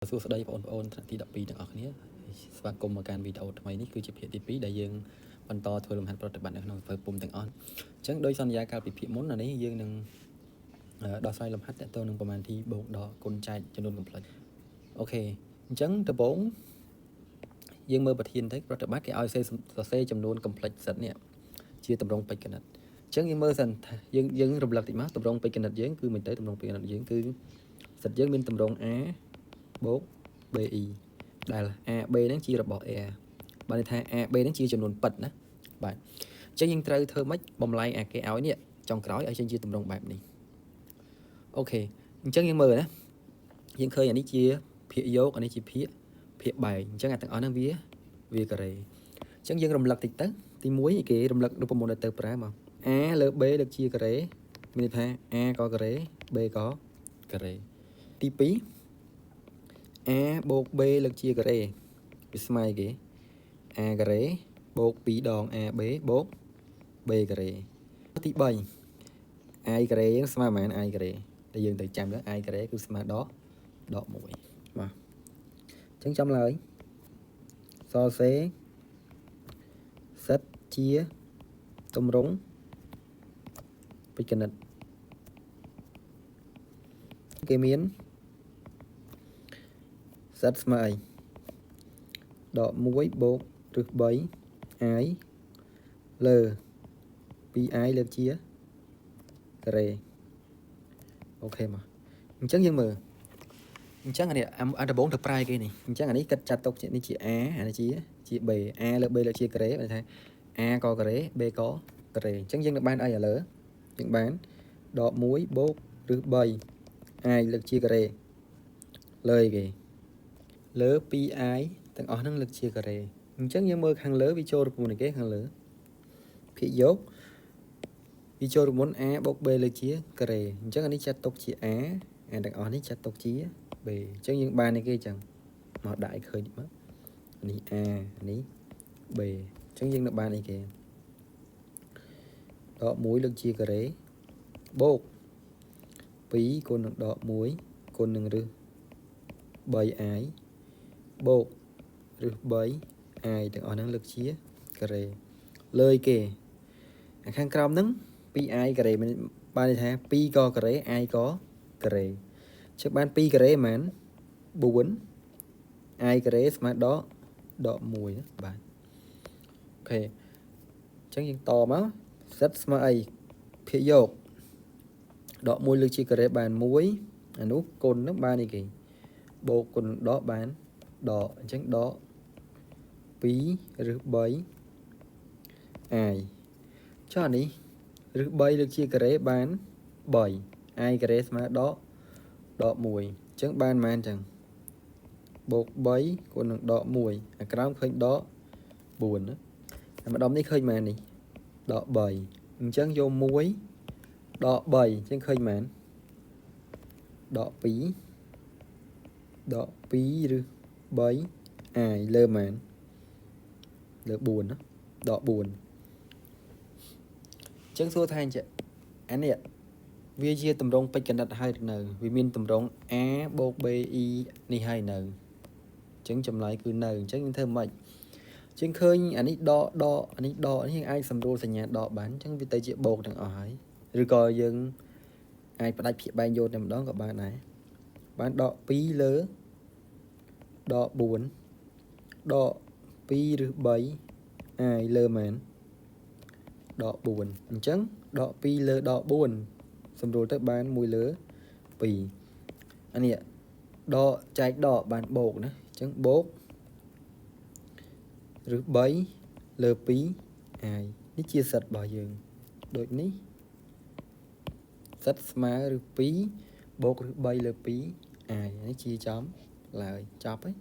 សួស្តីបងប្អូនថ្នាក់ទី12ទាំងអស់គ្នាស្វាគមន៍មកកាន់វីដេអូថ្មីនេះគឺជាភាគទី2ដែលយើងបន្តធ្វើលំហាត់ប្រតិបត្តិនៅក្នុងសៀវភៅពុំទាំងអស់អញ្ចឹងដោយសន្យាកាលពីភាគមុននេះយើងនឹងដោះស្រាយលំហាត់តទៅនឹងប្រមាណទីបូកដកគុណចែកចំនួនកំផ្លេចអូខេអញ្ចឹងដំបូងយើងមើលប្រធានទៅប្រតិបត្តិគេឲ្យសរសេរចំនួនកំផ្លេចសិតនេះជាតម្រងពេជ្រកណិតអញ្ចឹងយើងមើលសិនថាយើងរំលឹកតិចមកតម្រងពេជ្រកណិតយើងគឺមិនទៅតម្រងពេជ្រកណិតយើងគឺសិតយើងមានតម្រង A បូក BE ដែល AB ហ្នឹងជារបស់ A បានន័យថា AB ហ្នឹងជាចំនួនពិតណាបាទអញ្ចឹងយើងត្រូវធ្វើម៉េចបំលែងអាគេឲ្យនេះចុងក្រោយឲ្យចេញជាតម្រងបែបនេះអូខេអញ្ចឹងយើងមើលណាយើងឃើញអានេះជាភាគយកអានេះជាភាគបែកអញ្ចឹងអាទាំងអស់ហ្នឹងវាការ៉េអញ្ចឹងយើងរំលឹកតិចទៅទី1គេរំលឹករូបមន្តទៅប្រើមក A លើ B លើកជាការ៉េមានន័យថា A ក៏ការ៉េ B ក៏ការ៉េទី2 A បូក B លើកជាការ៉េវាស្មើគេ A ការ៉េបូក2ដង AB បូក B ការ៉េទី3 I ការ៉េយើងស្មើប៉ុន្មាន I ការ៉េដែលយើងទៅចាំទៅ I ការ៉េគឺស្មើដក1បាទអញ្ចឹងចំឡើយសរសេរសិតជាតម្រងពេជ្រកណិតគេមានសិតស្មើអីដក1បូកឬ3 I លើ 2I លើកជាការ៉េអូខេមកអញ្ចឹងយើងមើលអញ្ចឹងអានេះអាដំបូងទៅប្រើគេនេះអញ្ចឹងអានេះគិតចាត់ទុកនេះជា A អានេះជា B A លើ B លើជាការ៉េបើថា A ក៏ការ៉េ B ក៏ការ៉េអញ្ចឹងយើងនឹងបានអីឥឡូវយើងបានដក1បូកឬ3 I លើកជាការ៉េលើអីគេលើ 2I ទាំងអស់ហ្នឹងលើកជាការ៉េអញ្ចឹងយើងមើលខាងលើវាចូលរូបមន្តគេខាងលើភាគយកវាចូលរូបមន្ត A បូក B លើជាការ៉េអញ្ចឹងអានេះចាត់ទុកជា A អាទាំងអស់នេះចាត់ទុកជា B អញ្ចឹងយើងបាននេះគេអញ្ចឹងមកដាក់ឲ្យឃើញមើលនេះ A នេះ B អញ្ចឹងយើងនៅបានអីគេដក1លើកជាការ៉េបូក2គុណនឹងដក1គុណនឹងរឹស 3I បូករឹស 3I ទាំងអស់ហ្នឹងលើកជាការ៉េលើគេអាខាងក្រោមហ្នឹង 2I ការ៉េបានន័យថា2ក៏ការ៉េ I ក៏ការ៉េចឹងបាន2ការ៉េប៉ុន្មាន4 I ការ៉េស្មើដក1ណាបាទអូខេអញ្ចឹងយើងតមកសិតស្មើអីភាគយកដក1លើកជាការ៉េបាន1អានោះគុណហ្នឹងបានអីគេបូកគុណដកបានដកអញ្ចឹងដក2ឬ3 I ចុះអានេះឬ3លើកជាការ៉េបាន3 I ការ៉េស្មើដក1អញ្ចឹងបានប៉ុន្មានអញ្ចឹងបូក3គុណនឹងដក1អាក្រោមឃើញដក4ណាតែម្ដុំនេះឃើញប៉ុន្មាននេះដក3អញ្ចឹងយក1ដក3អញ្ចឹងឃើញប៉ុន្មានដក2ឬ3 I លើប៉ុន្មានលើ4ណាដក4អញ្ចឹងសួរថាអញ្ចឹងអានេះវាជាតម្រងពេជ្រកណិតហើយនៅវាមានតម្រង A បូក BE នេះហើយនៅអញ្ចឹងចម្លើយគឺនៅអញ្ចឹងយើងធ្វើម៉េចជាងឃើញអានេះដកអានេះដកនេះយើងអាចសម្រួលសញ្ញាដកបានអញ្ចឹងវាទៅជាបូកទាំងអស់ហើយឬក៏យើងអាចផ្ដាច់ភាគបែងយកតែម្ដងក៏បានដែរបានដក2លើដក4ដក2ឬ3 I លើប៉ុន្មានដក4អញ្ចឹងដក2លើដក4សម្រួលទៅបាន1លើ2អានេះដកចែកដកបានបូកណាអញ្ចឹងបូកឬ3លើ2 I នេះជាសិតរបស់យើងដូចនេះសិតស្មើឬ2បូកឬ3លើ2 I នេះជាចំឡើយចប់ហើយ